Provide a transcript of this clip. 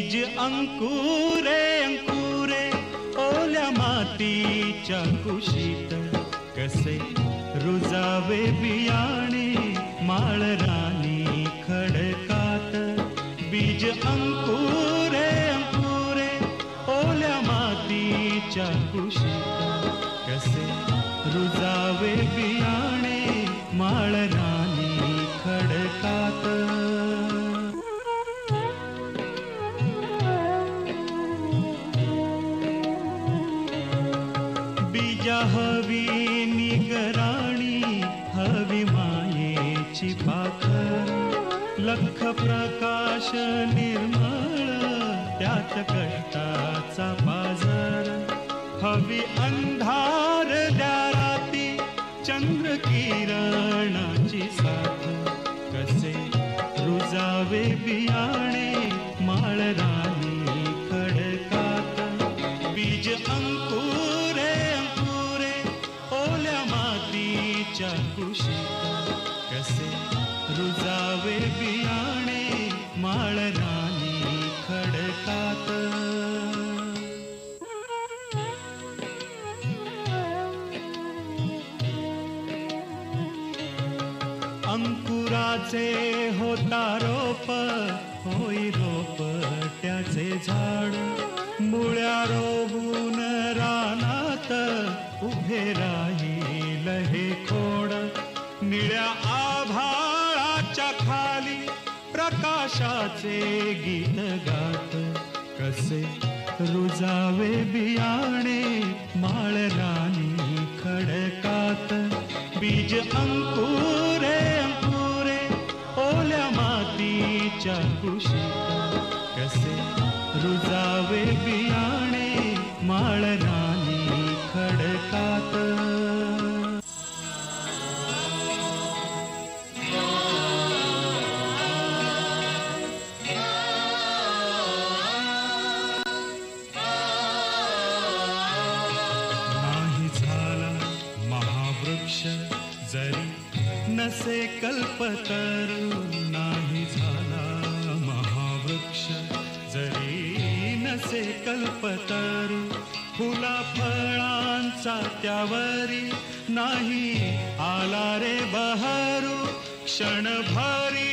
बीज अंकुरे अंकुरे ओल्या मातीच्या कुशीत, कसे रुजावे बियाणे माळरानी खडकात. बीज अंकुरे अंकुरे ओल्या मातीच्या कुशीत, कसे रुजावे बियाणे माळरानी खडकात. बीजा हवी निगराणी, हवी मायेची पाखर. लख प्रकाश निर्मळ त्यात कष्टाचा पाझर. हवी अंधार द्या राती चंद्र किरणाची साथ, कसे रुजावे बियाणे माळरानी खडकात. बीज अंकुरे अंकुरे ओल्या मातीच्या कुशीत, कसे रुजावे बियाणे माळरानी खडकात. अंकुराचे होता रोप, होई रोप त्याचे झाड. मुळ्या रोवून रानात उभे राहील हे खोड. निळ्या आभाळाच्या खाली प्रकाशाचे गीत गात, कसे रुजावे बियाणे माळरानी खडकात. बीज अंकुरे अंकुरे ओल्या मातीच्या कुशीत, कसे रुजावे बियाणे माळरानी खडकात. जरी नसे कल्पतरू, नाही झाला महावृक्ष जरी नसे कल्पतरू. फुला फळांचा त्यावरी नाही आला रे बहरू. क्षणभरी